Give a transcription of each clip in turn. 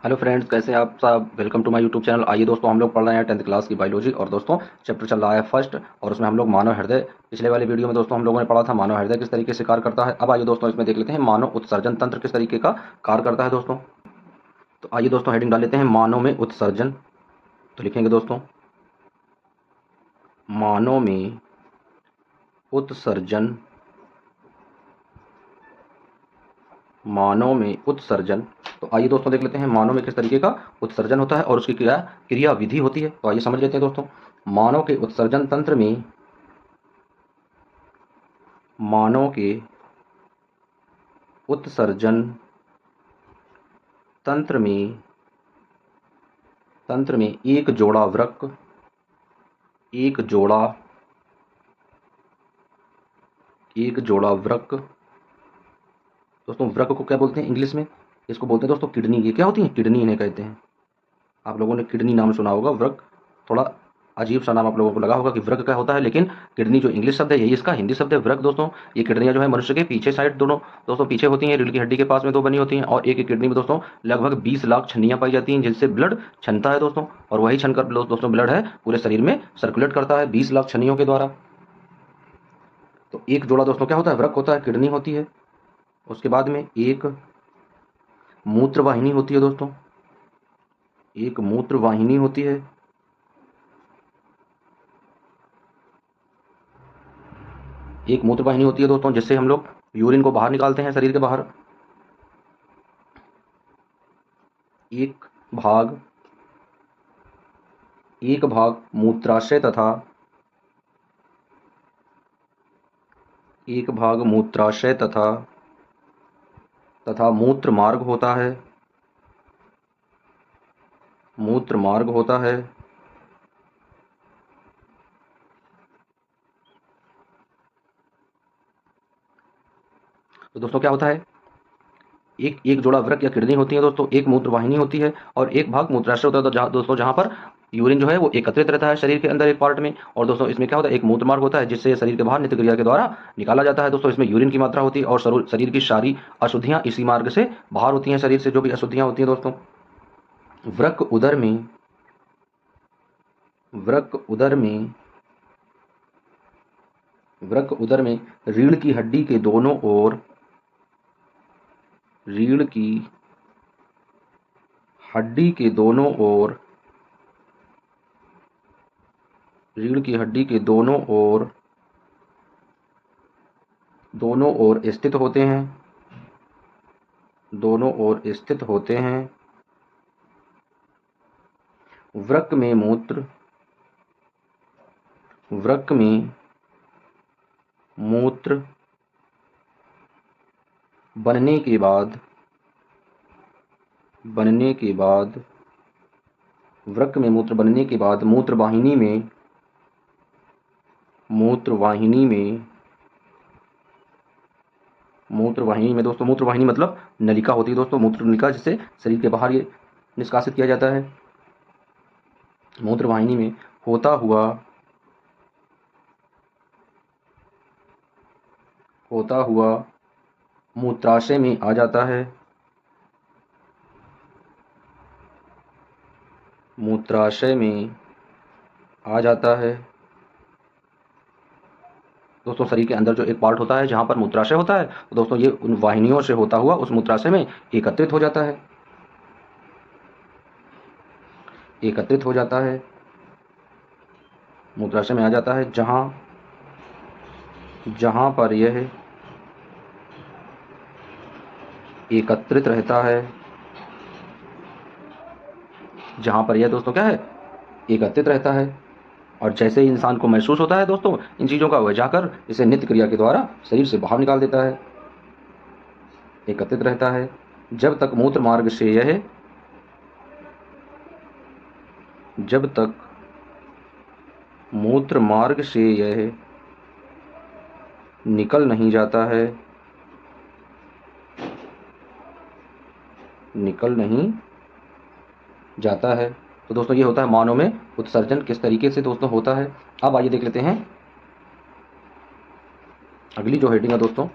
Hello friends, कैसे हैं आप सब। Welcome to my YouTube channel. आइए दोस्तों, हम लोग पढ़ रहे हैं 10th क्लास की बायोलॉजी और दोस्तों चैप्टर चल रहा है फर्स्ट। और उसमें हम लोग मानव हृदय, पिछले वाले वीडियो में दोस्तों हम लोगों ने पढ़ा था मानव हृदय किस तरीके से कार्य करता है। अब आइए दोस्तों इसमें देख लेते हैं मानव उत्सर्जन तंत्र किस तरीके का कार्य करता है दोस्तों। तो आइए दोस्तों हेडिंग डाल लेते हैं मानव में उत्सर्जन। तो लिखेंगे दोस्तों मानव में उत्सर्जन, मानव में उत्सर्जन। तो आइए दोस्तों देख लेते हैं मानव में किस तरीके का उत्सर्जन होता है और उसकी क्रिया क्रिया विधि होती है। तो आइए समझ लेते हैं दोस्तों। मानव के उत्सर्जन तंत्र में, मानव के उत्सर्जन तंत्र में, तंत्र में एक जोड़ा वृक्क, एक जोड़ा, एक जोड़ा वृक्क। दोस्तों वृक्क को क्या बोलते हैं इंग्लिश में? इसको बोलते हैं दोस्तों किडनी। ये क्या होती है? किडनी इन्हें कहते हैं। आप लोगों ने किडनी नाम सुना होगा। वृक्क थोड़ा अजीब सा नाम आप लोगों को लगा होगा कि वृक्क क्या होता है, लेकिन किडनी जो इंग्लिश शब्द है यही इसका हिंदी शब्द है वृक्क दोस्तों। ये किडनियां जो है मनुष्य के पीछे साइड दोनों दोस्तों पीछे होती हैं, रीढ़ की हड्डी के पास में दो बनी होती हैं। और एक एक किडनी में दोस्तों लगभग 20 लाख छन्नियां पाई जाती हैं जिनसे ब्लड छनता है दोस्तों। और वही छनकर दोस्तों ब्लड है पूरे शरीर में सर्कुलेट करता है 20 लाख छन्नियों के द्वारा। तो एक जोड़ा दोस्तों क्या होता है? वृक्क होता है, किडनी होती है। उसके बाद में एक मूत्र वाहिनी होती है दोस्तों, एक मूत्र वाहिनी होती है। एक मूत्र वाहिनी होती है दोस्तों जिससे हम लोग यूरिन को बाहर निकालते हैं शरीर के बाहर। एक भाग, एक भाग मूत्राशय तथा, एक भाग मूत्राशय तथा तथा मूत्र मार्ग होता है, मूत्र मार्ग होता है। तो दोस्तों क्या होता है? एक एक जोड़ा वृक्क या किडनी होती है दोस्तों, एक मूत्र वाहिनी होती है और एक भाग मूत्राशय होता है। तो जहाँ दोस्तों जहाँ पर यूरिन जो है वो एकत्रित रहता है शरीर के अंदर एक पार्ट में। और दोस्तों इसमें क्या होता है? एक मूत्र मार्ग होता है जिससे शरीर के बाहर नित्य क्रिया के द्वारा निकाला जाता है दोस्तों। इसमें यूरिन की मात्रा होती है और शरीर की सारी अशुद्धियां इसी मार्ग से बाहर होती हैं। शरीर से जो भी अशुद्धियां होती हैं दोस्तों, वृक्क उदर में, वृक्क उदर में, वृक्क उदर में रीढ़ की हड्डी के दोनों ओर, रीढ़ की हड्डी के दोनों ओर, रीढ़ की हड्डी के दोनों ओर, दोनों ओर स्थित होते हैं, दोनों ओर स्थित होते हैं। वृक्क में मूत्र, वृक्क में मूत्र बनने के बाद, बनने के बाद, वृक्क में मूत्र बनने के बाद मूत्र वाहिनी में, मूत्र वाहिनी में, मूत्र वाहिनी में दोस्तों, मूत्र वाहिनी मतलब नलिका होती है दोस्तों, मूत्र नलिका जिससे शरीर के बाहर ये निष्कासित किया जाता है। मूत्र वाहिनी में होता हुआ, होता हुआ मूत्राशय में आ जाता है, मूत्राशय में आ जाता है। दोस्तों शरीर के अंदर जो एक पार्ट होता है जहाँ पर मूत्राशय होता है, तो दोस्तों ये उन वाहिनियों से होता हुआ उस मूत्राशय में एकत्रित हो जाता है, एकत्रित हो जाता है, मूत्राशय में आ जाता है। जहाँ, जहाँ पर यह एकत्रित रहता है, जहाँ पर यह दोस्तों क्या है? एकत्रित रहता है। और जैसे ही इंसान को महसूस होता है दोस्तों इन चीज़ों का, वह जाकर इसे नित्य क्रिया के द्वारा शरीर से बाहर निकाल देता है, एकत्रित रहता है। जब तक मूत्र मार्ग से यह, जब तक मूत्र मार्ग से यह निकल नहीं जाता है, निकल नहीं जाता है। तो दोस्तों ये होता है मानव में उत्सर्जन किस तरीके से दोस्तों होता है। अब आइए देख लेते हैं अगली जो हेडिंग है दोस्तों।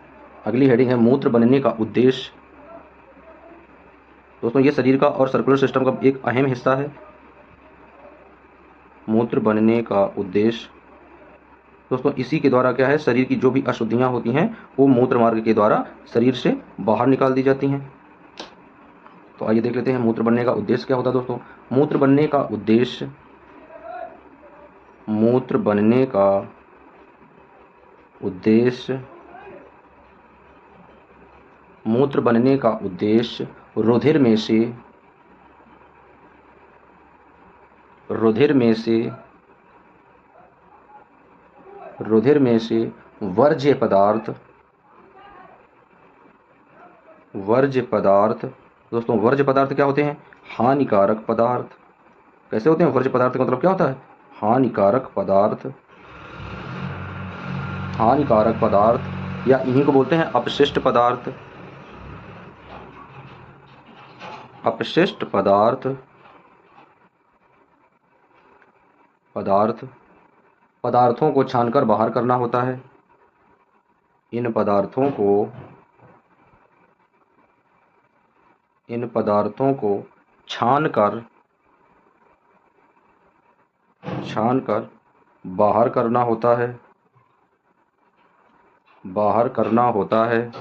अगली हेडिंग है मूत्र बनने का उद्देश्य, दोस्तों ये शरीर का और सर्कुलर सिस्टम का एक अहम हिस्सा है। मूत्र बनने का उद्देश्य दोस्तों इसी के द्वारा क्या है, शरीर की जो भी अशुद्धियां होती हैं वो मूत्र मार्ग के द्वारा शरीर से बाहर निकाल दी जाती हैं। तो आइए देख लेते हैं मूत्र बनने का उद्देश्य क्या होता है दोस्तों। मूत्र बनने का उद्देश्य, मूत्र बनने का उद्देश्य, मूत्र बनने का उद्देश्य रुधिर में से, रुधिर में से, रुधिर में से वर्ज्य पदार्थ, वर्ज्य पदार्थ दोस्तों वर्ज्य पदार्थ क्या होते हैं, हानिकारक पदार्थ। कैसे होते हैं वर्ज्य पदार्थ का मतलब क्या होता है, हानिकारक पदार्थ, हानिकारक पदार्थ या इन्हीं को बोलते हैं अपशिष्ट पदार्थ, अपशिष्ट पदार्थ, पदार्थ पदार्थों को छानकर बाहर करना होता है। इन पदार्थों को, इन पदार्थों को छानकर, छानकर बाहर करना होता है, बाहर करना होता है।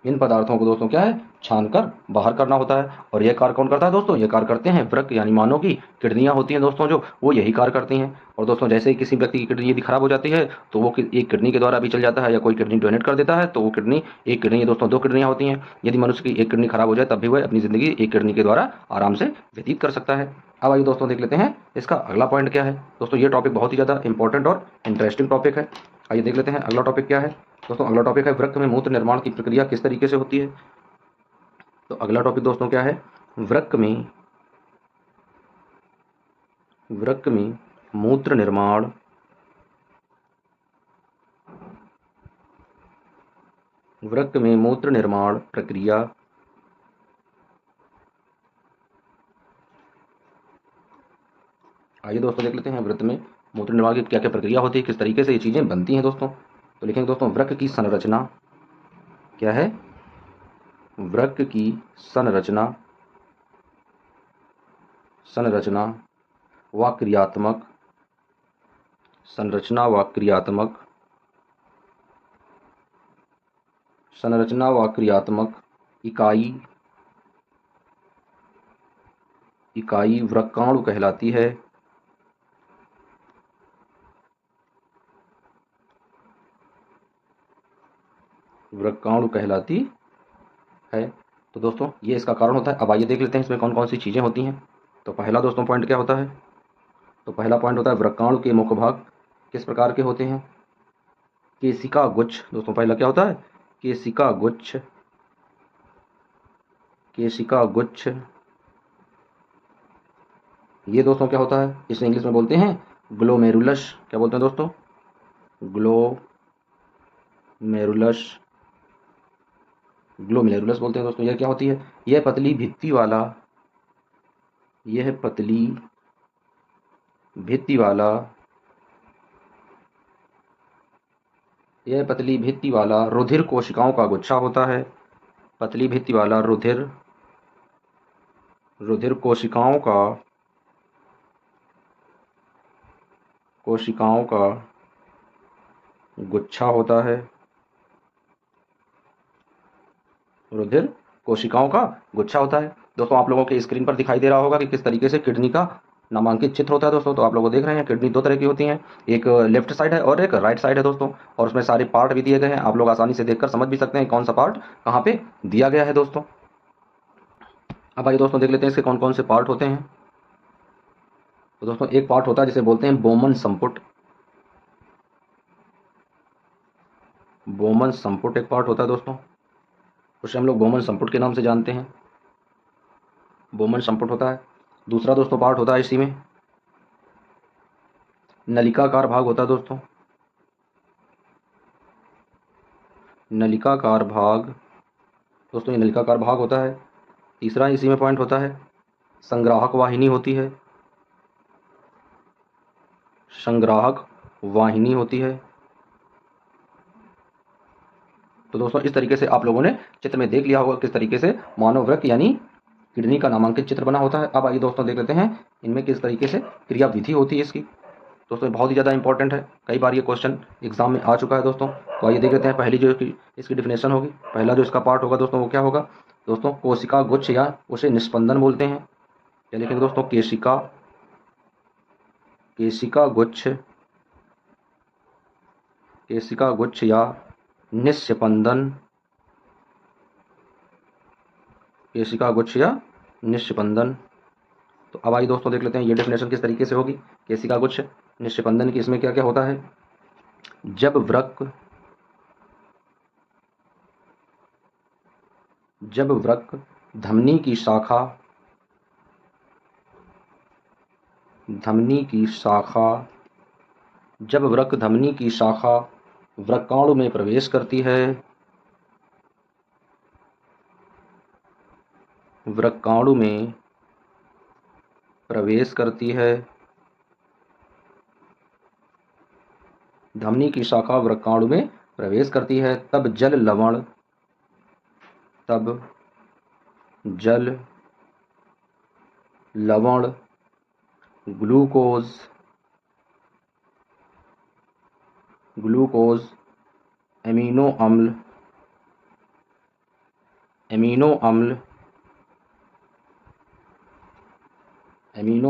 इन पदार्थों को दोस्तों क्या है, छानकर बाहर करना होता है। और यह कार्य कौन करता है दोस्तों, यह कार्य करते हैं वृक्क यानी मानव की किडनियां होती हैं दोस्तों, जो वो यही कार्य करती हैं। और दोस्तों जैसे ही किसी व्यक्ति की किडनी यदि खराब हो जाती है तो वो एक किडनी के द्वारा भी चल जाता है, या कोई किडनी डोनेट कर देता है तो वो किडनी, एक किडनी दोस्तों दो किडनियां होती हैं। यदि मनुष्य की एक किडनी खराब हो जाए तब भी वह अपनी जिंदगी एक किडनी के द्वारा आराम से व्यतीत कर सकता है। अब आइए दोस्तों देख लेते हैं इसका अगला पॉइंट क्या है। दोस्तों ये टॉपिक बहुत ही ज़्यादा इंपॉर्टेंट और इंटरेस्टिंग टॉपिक है। आइए देख लेते हैं अगला टॉपिक क्या है। दोस्तों अगला टॉपिक है वृक्क में मूत्र निर्माण की प्रक्रिया किस तरीके से होती है। तो अगला टॉपिक दोस्तों क्या है, वृक्क में, वृक्क में मूत्र निर्माण, वृक्क में मूत्र निर्माण प्रक्रिया। आइए दोस्तों देख लेते हैं वृक्क में मूत्र निर्माण की क्या क्या प्रक्रिया होती है, किस तरीके से ये चीज़ें बनती हैं दोस्तों। तो लिखेंगे दोस्तों वृक्क की संरचना क्या है, वृक्क की संरचना, संरचना व क्रियात्मक, संरचना व क्रियात्मक, संरचना व क्रियात्मक इकाई, इकाई वृक्काणु कहलाती है। वृक्काणु कहलाती है। तो दोस्तों ये इसका कारण होता है। अब आइए देख लेते हैं इसमें कौन कौन सी चीज़ें होती हैं। तो पहला दोस्तों पॉइंट क्या होता है, तो पहला पॉइंट होता है वृक्काणु के मुख्य भाग किस प्रकार के होते हैं। केशिका गुच्छ दोस्तों पहला क्या होता है, केशिका गुच्छ, केशिका गुच्छ। ये दोस्तों क्या होता है, इसे इंग्लिश में बोलते हैं ग्लोमेरुलस। क्या बोलते हैं दोस्तों, ग्लोमेरुलस, ग्लोमेरुलस बोलते हैं दोस्तों। यह क्या होती है, यह पतली भित्ति वाला, यह पतली भित्ति वाला, यह पतली भित्ति वाला रुधिर कोशिकाओं का गुच्छा होता है। पतली भित्ति वाला रुधिर, रुधिर कोशिकाओं का, कोशिकाओं का गुच्छा होता है। रुधिर कोशिकाओं का गुच्छा होता है। दोस्तों आप लोगों के स्क्रीन पर दिखाई दे रहा होगा कि किस तरीके से किडनी का नामांकित चित्र होता है दोस्तों। तो आप लोग देख रहे हैं किडनी दो तरह की होती हैं, एक लेफ्ट साइड है और एक राइट साइड है दोस्तों। और उसमें सारे पार्ट भी दिए गए हैं, आप लोग आसानी से देखकर समझ भी सकते हैं कौन सा पार्ट कहाँ पे दिया गया है दोस्तों। अब आइए दोस्तों देख लेते हैं इसके कौन कौन से पार्ट होते हैं। तो दोस्तों एक पार्ट होता है जिसे बोलते हैं बोमन संपुट। बोमन संपुट एक पार्ट होता है दोस्तों, उसे हम लोग बोमन संपुट के नाम से जानते हैं। बोमन संपुट होता है। दूसरा दोस्तों पार्ट होता है इसी में नलिकाकार भाग होता है दोस्तों, नलिकाकार भाग दोस्तों, ये नलिकाकार भाग होता है। तीसरा इसी में पॉइंट होता है संग्राहक वाहिनी होती है, संग्राहक वाहिनी होती है। तो दोस्तों इस तरीके से आप लोगों ने चित्र में देख लिया होगा किस तरीके से मानव वृक्क यानी किडनी का नामांकित चित्र बना होता है। अब आइए दोस्तों देख लेते हैं इनमें किस तरीके से क्रिया विधि होती है इसकी। दोस्तों बहुत ही ज़्यादा इंपॉर्टेंट है, कई बार ये क्वेश्चन एग्जाम में आ चुका है दोस्तों। तो आइए देख लेते हैं पहली जो इसकी डिफिनेशन होगी। पहला जो इसका पार्ट होगा दोस्तों वो क्या होगा दोस्तों, कोशिका गुच्छ या उसे निस्पंदन बोलते हैं। क्या लिखेंगे दोस्तों, केशिका गुच्छ, केशिका गुच्छ या निस्पंदन, केशिका गुच्छ या निस्पंदन। तो अब आइए दोस्तों देख लेते हैं ये डेफिनेशन किस तरीके से होगी केशिका गुच्छ निस्पंदन की। इसमें क्या क्या होता है, जब वृक्क धमनी की शाखा जब वृक्क धमनी की शाखा वृक्काणु में प्रवेश करती है, वृक्काणु में प्रवेश करती है, धमनी की शाखा वृक्काणु में प्रवेश करती है, तब जल लवण ग्लूकोज एमिनो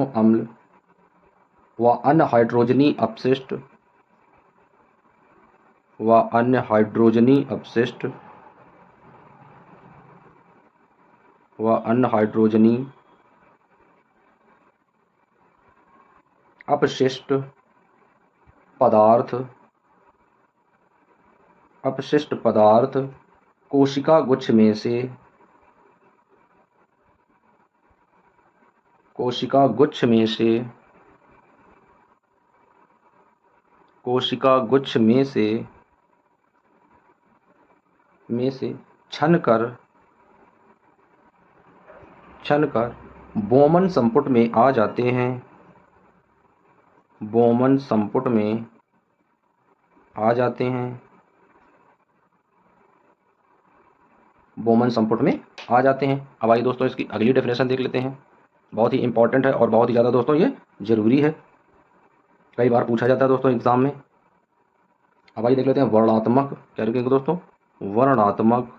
अम्ल व अन्य हाइड्रोजनी अपशिष्ट पदार्थ कोशिका गुच्छ में से छन कर बोमन संपुट में आ जाते हैं, बोमन संपुट में आ जाते हैं। अब आइए दोस्तों इसकी अगली डेफिनेशन देख लेते हैं, बहुत ही इंपॉर्टेंट है और बहुत ही ज़्यादा दोस्तों ये जरूरी है, कई बार पूछा जाता है दोस्तों एग्जाम में। अब आइए देख लेते हैं वर्णात्मक। क्या लिखेंगे दोस्तों, वर्णात्मक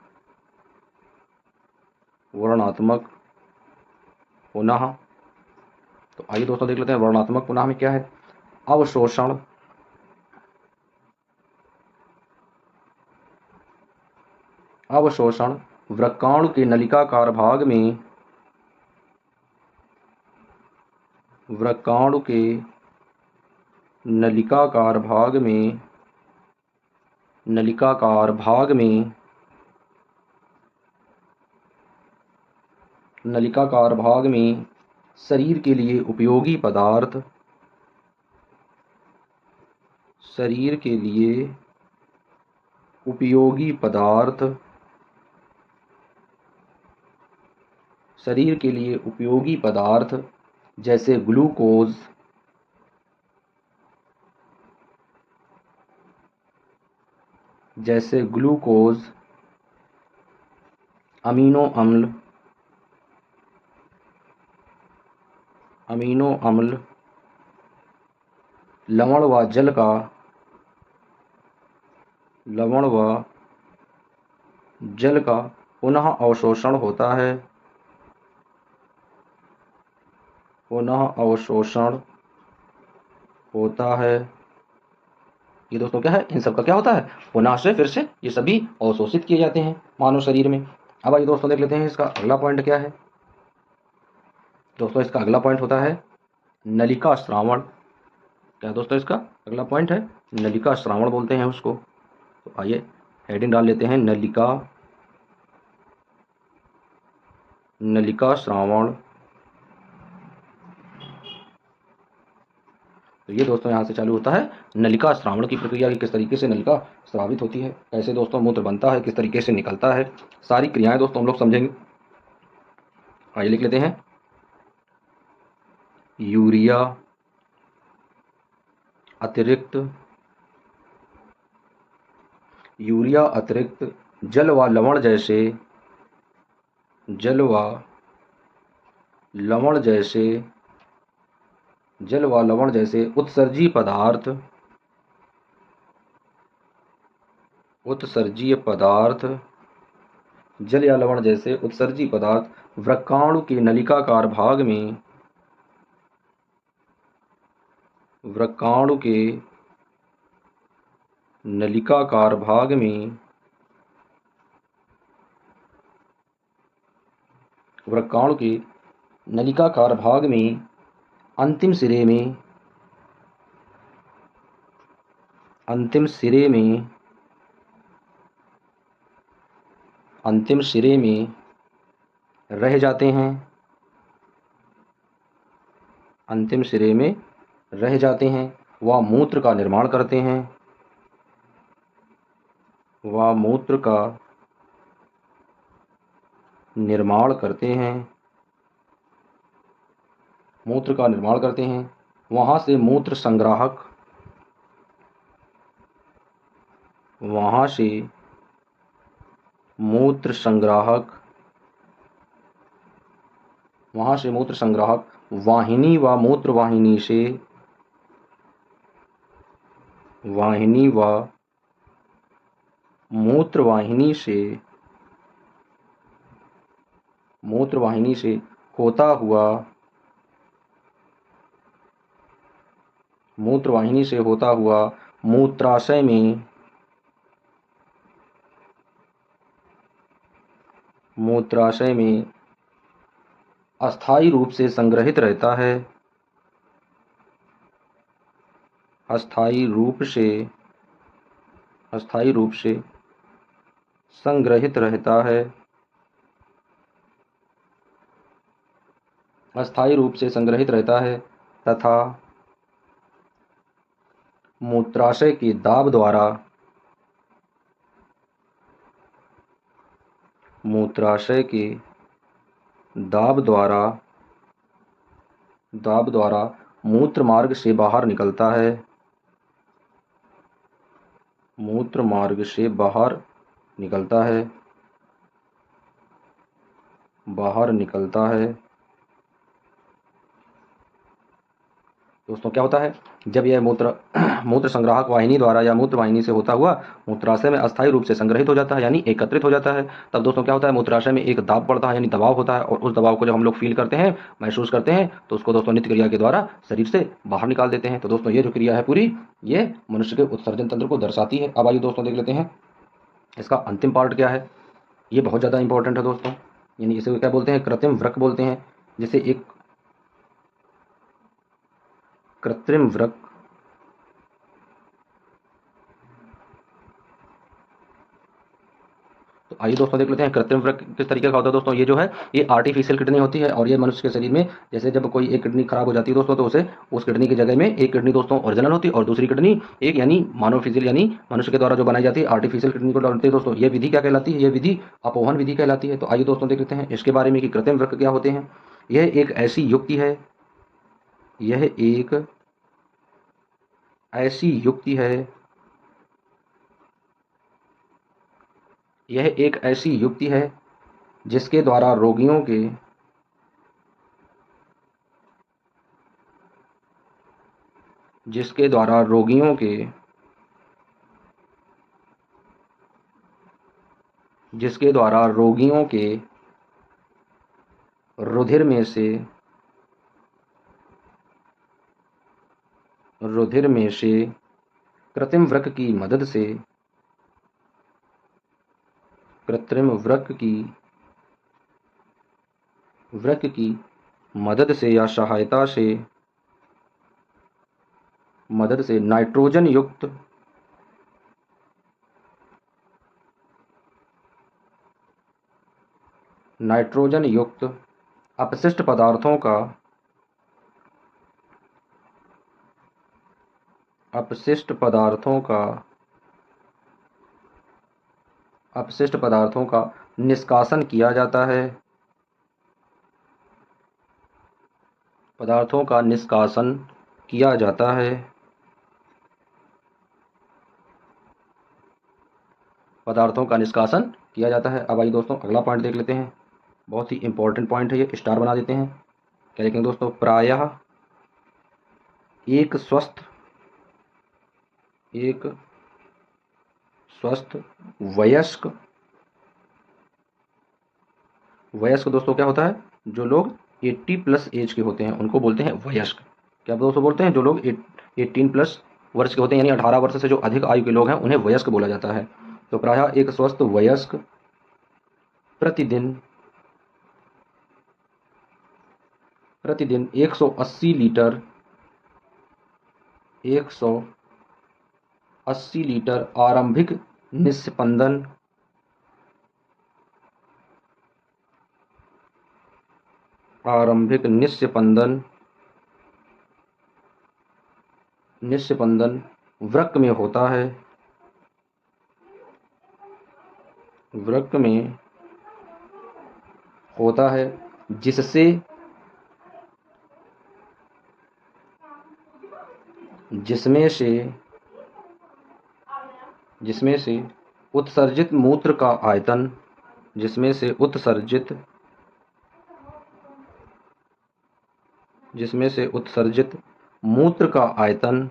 पुनः। तो आइए दोस्तों देख लेते हैं वर्णात्मक पुनः में क्या है, अवशोषण वृक्काणु के नलिकाकार भाग में, वृक्काणु के नलिकाकार भाग में शरीर के लिए उपयोगी पदार्थ, जैसे ग्लूकोज अमीनो अम्ल लवण व जल का पुनः अवशोषण होता है। ये दोस्तों क्या है, इन सब का क्या होता है, पुनः से फिर से ये सभी अवशोषित किए जाते हैं मानव शरीर में। अब आइए दोस्तों देख लेते हैं इसका अगला पॉइंट क्या है। दोस्तों इसका अगला पॉइंट होता है नलिका श्रावण। क्या दोस्तों इसका अगला पॉइंट है, नलिका श्रावण बोलते हैं उसको। तो आइए हेडिंग डाल लेते हैं, नलिका श्रावण। तो ये दोस्तों यहाँ से चालू होता है नलिका श्रावण की प्रक्रिया, की किस तरीके से नलिका स्रावित होती है, कैसे दोस्तों मूत्र बनता है, किस तरीके से निकलता है, सारी क्रियाएं दोस्तों हम लोग समझेंगे। आइए लिख लेते हैं, यूरिया अतिरिक्त जल व लवण जैसे जल व लवण जैसे जल व लवण जैसे उत्सर्जीय पदार्थ जल या लवण जैसे उत्सर्जीय पदार्थ वृक्काणु के नलिकाकार भाग में नलिकाकार भाग में वृक्काणु के नलिकाकार भाग में अंतिम सिरे में रह जाते हैं। अंतिम सिरे में रह जाते हैं व मूत्र का निर्माण करते हैं। व मूत्र का निर्माण करते हैं। मूत्र का निर्माण करते हैं। वहाँ से मूत्र संग्राहक वहाँ से मूत्र संग्राहक वाहिनी व मूत्रवाहिनी से मूत्रवाहिनी से होता हुआ मूत्राशय में अस्थायी रूप से संग्रहित रहता है। अस्थायी रूप से संग्रहित रहता है। अस्थायी रूप से संग्रहित रहता है तथा मूत्राशय के दाब द्वारा मूत्र मार्ग से बाहर निकलता है। मूत्र मार्ग से बाहर निकलता है। दोस्तों क्या होता है, जब यह मूत्र संग्राहक वाहिनी द्वारा या मूत्र वाहिनी से होता हुआ मूत्राशय में अस्थायी रूप से संग्रहित हो जाता है यानी एकत्रित हो जाता है, तब दोस्तों क्या होता है, मूत्राशय में एक दाब पड़ता है यानी दबाव होता है, और उस दबाव को जब हम लोग फील करते हैं, महसूस करते हैं, तो उसको दोस्तों नित्य क्रिया के द्वारा शरीर से बाहर निकाल देते हैं। तो दोस्तों ये जो क्रिया है पूरी, ये मनुष्य के उत्सर्जन तंत्र को दर्शाती है। अब आइए दोस्तों देख लेते हैं इसका अंतिम पार्ट क्या है। ये बहुत ज़्यादा इंपॉर्टेंट है दोस्तों, यानी इसे क्या बोलते हैं, कृत्रिम वृक्क बोलते हैं। जैसे एक कृत्रिम वृक्क तो आइए दोस्तों देख लेते हैं कृत्रिम वृक्क किस तरीके का होता है। दोस्तों ये जो है, ये आर्टिफिशियल किडनी होती है, और ये मनुष्य के शरीर में जैसे जब कोई एक किडनी खराब हो जाती है दोस्तों, तो उसे उस किडनी की जगह में एक किडनी दोस्तों ओरिजिनल होती है और दूसरी किडनी एक यानी मानव फिजियल यानी मनुष्य के द्वारा जो बनाई जाती है आर्टिफिशियल किडनी को डालते हैं दोस्तों। ये विधि क्या कहलाती है, ये विधि अपोहन विधि कहलाती है। तो आइए दोस्तों देख लेते हैं इसके बारे में कि कृत्रिम वृक्क क्या होते हैं। यह एक ऐसी युक्ति है यह एक ऐसी युक्ति है जिसके द्वारा रोगियों के रुधिर में से कृत्रिम वृक्क की मदद से या सहायता से नाइट्रोजन युक्त अपशिष्ट पदार्थों का निष्कासन किया जाता है। पदार्थों का निष्कासन किया जाता है। अब आइए दोस्तों अगला पॉइंट देख लेते हैं, बहुत ही इंपॉर्टेंट पॉइंट है ये, स्टार बना देते हैं। क्या लिखेंगे दोस्तों? प्रायः एक स्वस्थ वयस्क, वयस्क दोस्तों क्या होता है? जो लोग 80+ एज के होते हैं उनको बोलते हैं वयस्क। क्या दोस्तों बोलते हैं? जो लोग 18+ वर्ष के होते हैं, यानी 18 वर्ष से जो अधिक आयु के लोग हैं उन्हें वयस्क बोला जाता है। तो प्रायः एक स्वस्थ वयस्क प्रतिदिन 180 लीटर 180 लीटर निस्पंदन आरंभिक निस्पंदन वृक्क में होता है, वृक्क में होता है, जिससे जिसमें से जिसमें से उत्सर्जित मूत्र का आयतन जिसमें से उत्सर्जित मूत्र का आयतन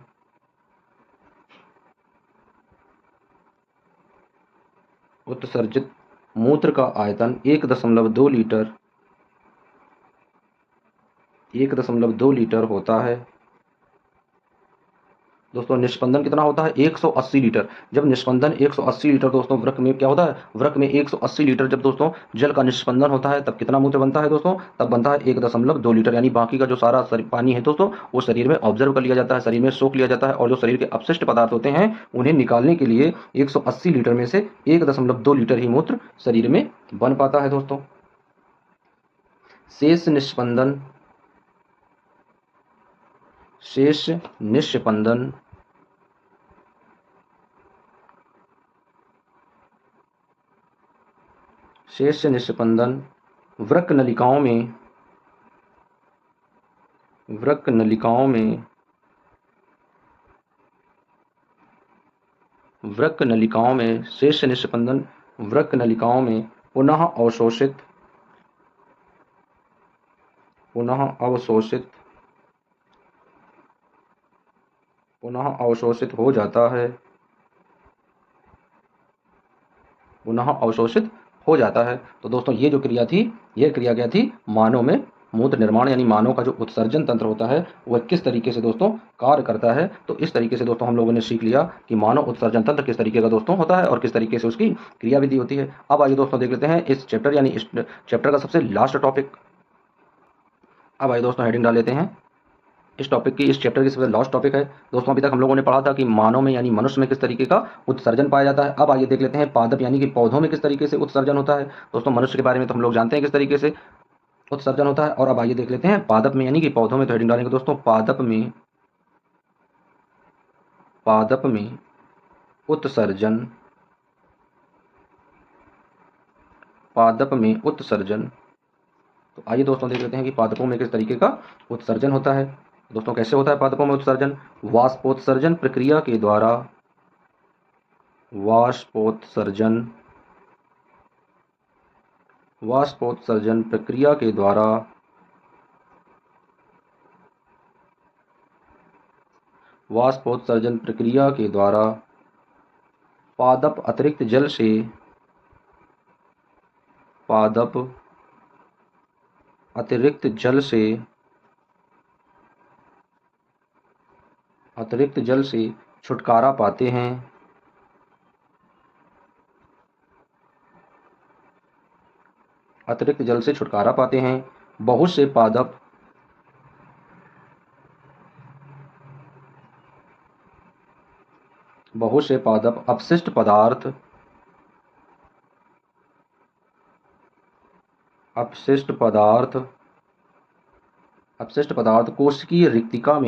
उत्सर्जित मूत्र का आयतन 1.2 लीटर 1.2 लीटर होता है। दोस्तों निष्पंदन कितना होता है? 180 लीटर। जब निष्पंदन 180 लीटर दोस्तों, वृक्क में क्या होता है? वृक्क में 180 लीटर जब दोस्तों जल का निष्पंदन होता है, तब कितना मूत्र बनता है दोस्तों? तब बनता है 1.2 लीटर, यानी बाकी का जो सारा पानी है दोस्तों वो शरीर में ऑब्जर्व कर लिया जाता है, शरीर में सोख लिया जाता है, और जो शरीर के अपशिष्ट पदार्थ होते हैं उन्हें निकालने के लिए 180 लीटर में से 1.2 लीटर ही मूत्र शरीर में बन पाता है दोस्तों। शेष निष्पंदन शेष निष्पंदन शेष निष्पंदन वृक्क नलिकाओं में शेष निष्पंदन वृक्क नलिकाओं में पुनः अवशोषित हो जाता है, तो दोस्तों ये जो क्रिया थी, ये क्रिया क्या थी? मानव में मूत्र निर्माण, यानी मानव का जो उत्सर्जन तंत्र होता है वह किस तरीके से दोस्तों कार्य करता है। तो इस तरीके से दोस्तों हम लोगों ने सीख लिया कि मानव उत्सर्जन तंत्र किस तरीके का दोस्तों होता है और किस तरीके से उसकी क्रिया विधि होती है। अब आइए दोस्तों देख लेते हैं इस चैप्टर, यानी इस चैप्टर का सबसे लास्ट टॉपिक। अब आइए दोस्तों हेडिंग डाल लेते हैं इस टॉपिक की, इस चैप्टर की सबसे लास्ट टॉपिक है दोस्तों। अभी तक हम लोगों ने पढ़ा था कि मानव में यानी मनुष्य में किस तरीके का उत्सर्जन पाया जाता है। अब आइए देख लेते हैं पादप यानी कि पौधों में किस तरीके से उत्सर्जन होता है। दोस्तों मनुष्य के बारे में तो हम लोग जानते हैं किस तरीके से उत्सर्जन होता है, और अब आइए देख लेते हैं पादप में यानी कि पौधों में। तो हेडिंग डालेंगे दोस्तों पादप में उत्सर्जन तो आइए दोस्तों देख लेते हैं कि पादपों में किस तरीके का उत्सर्जन होता है। दोस्तों कैसे होता है पादपों में उत्सर्जन? वाष्पोत्सर्जन प्रक्रिया के द्वारा वाष्पोत्सर्जन प्रक्रिया के द्वारा पादप अतिरिक्त जल से छुटकारा पाते हैं। बहुत से पादप अपशिष्ट पदार्थ कोशिकीय रिक्तिका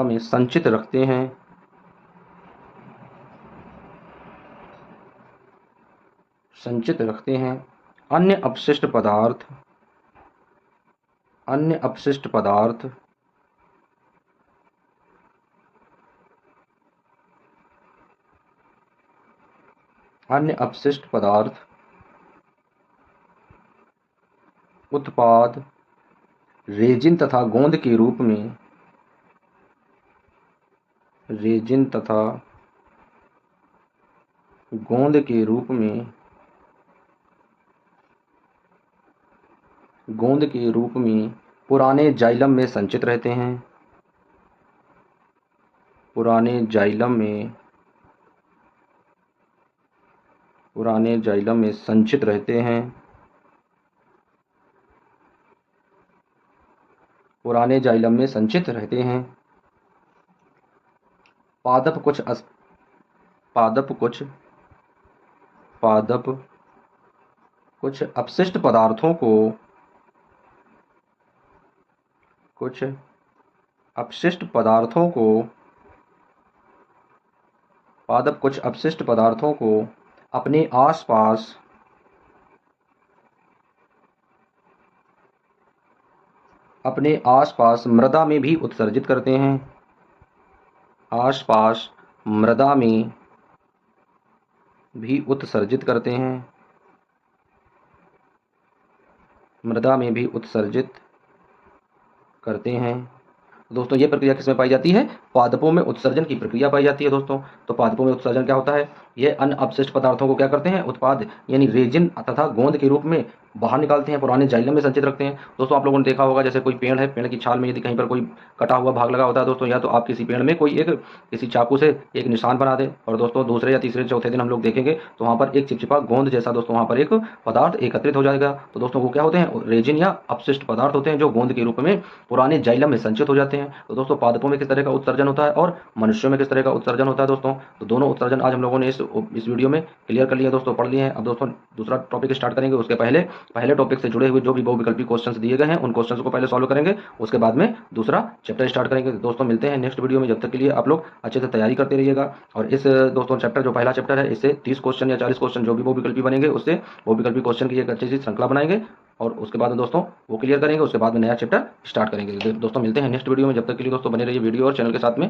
में संचित रखते हैं अन्य अपशिष्ट पदार्थ, अन्य अपशिष्ट पदार्थ अन्य अपशिष्ट पदार्थ उत्पाद रेजिन तथा गोंद के रूप में, रेजिन तथा गोंद के रूप में, गोंद के रूप में पुराने जाइलम में संचित रहते हैं, पुराने जाइलम में, पुराने जाइलम में संचित रहते हैं, पुराने जाइलम में संचित रहते हैं। पादप कुछ पादप कुछ पादप कुछ अपशिष्ट पदार्थों को, कुछ अपशिष्ट पदार्थों को, पादप कुछ अपशिष्ट पदार्थों को अपने आसपास, अपने आसपास मृदा में भी उत्सर्जित करते हैं, आसपास मृदा में भी उत्सर्जित करते हैं, मृदा में भी उत्सर्जित करते हैं। दोस्तों ये प्रक्रिया किसमें पाई जाती है? पादपों में उत्सर्जन की प्रक्रिया पाई जाती है दोस्तों। तो पादपों में उत्सर्जन क्या होता है? ये अन्य अपशिष्ट पदार्थों को क्या करते हैं? उत्पाद यानी रेजिन तथा गोंद के रूप में बाहर निकालते हैं, पुराने जाइलम में संचित रखते हैं। दोस्तों आप लोगों ने देखा होगा, जैसे कोई पेड़ है, पेड़ की छाल में यदि कहीं पर कोई कटा हुआ भाग लगा होता है दोस्तों, या तो आप किसी पेड़ में कोई एक किसी चाकू से एक निशान बना दें, और दोस्तों दूसरे या तीसरे चौथे दिन हम लोग देखेंगे तो वहाँ पर एक चिपचिपा गोंद जैसा दोस्तों वहाँ पर एक पदार्थ एकत्रित हो जाएगा। तो दोस्तों वो क्या होते हैं? रेजिन या अपशिष्ट पदार्थ होते हैं जो गोंद के रूप में पुराने जाइलम में संचित हो जाते हैं। तो दोस्तों पादपों में किस तरह का उत्सर्जन होता है और मनुष्यों में किस तरह का उत्सर्जन होता है दोस्तों? तो दोनों उत्सर्जन आज हम लोगों ने इस वीडियो में क्लियर कर लिया दोस्तों, पढ़ लिए हैं। अब दोस्तों दूसरा टॉपिक स्टार्ट करेंगे। उसके पहले टॉपिक से जुड़े हुए जो भी बहुविकल्पी क्वेश्चंस दिए गए हैं उन क्वेश्चंस को पहले सॉल्व करेंगे, उसके बाद में दूसरा चैप्टर स्टार्ट करेंगे। दोस्तों मिलते हैं नेक्स्ट वीडियो में, जब तक के लिए आप लोग अच्छे से तैयारी करते रहिएगा। और इस दोस्तों चैप्टर जो पहला चैप्टर है, इससे 30 क्वेश्चन या 40 क्वेश्चन जो भी बहुविकल्पी बनेंगे, उससे बहुविकल्पी क्वेश्चन की एक अच्छी सी श्रृंखला बनाएंगे, और उसके बाद में दोस्तों वो क्लियर करेंगे। उसके बाद में नया चैप्टर स्टार्ट करेंगे। दोस्तों मिलते हैं नेक्स्ट वीडियो में, जब तक के लिए दोस्तों बने रहिए वीडियो और चैनल के साथ में।